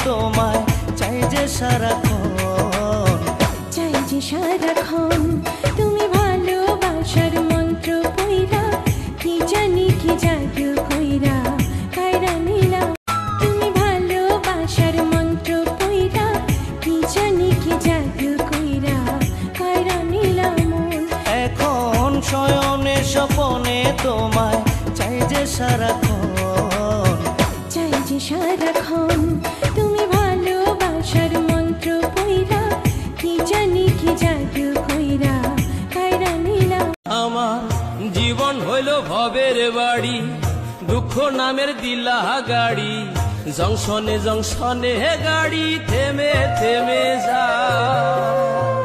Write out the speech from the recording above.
তোমায় চাই যে সারাক্ষণ, চাই যে সারাক্ষণ। তুমি ভালোবাসার মন্ত্র পইরা কি জানি কি জাদু কইরা কায়রা নিলাম। তুমি ভালোবাসার মন্ত্র পইরা কি জানি কি জাদু কইরা কায়রা নিলাম মন। এখন শয়নে স্বপনে তোমায় চাই যে সারাক্ষণ, চাই যে সারাক্ষণ। তুমি ভালোবাসার মন্ত্র পইরা কি জানি কি জাদু কইরা কায়রা নিলাম। আমার জীবন হইল ভবের বাড়ি, দুঃখ নামের দিলা গাড়ি, জংশনে জংশনে গাড়ি থেমে থেমে যায়।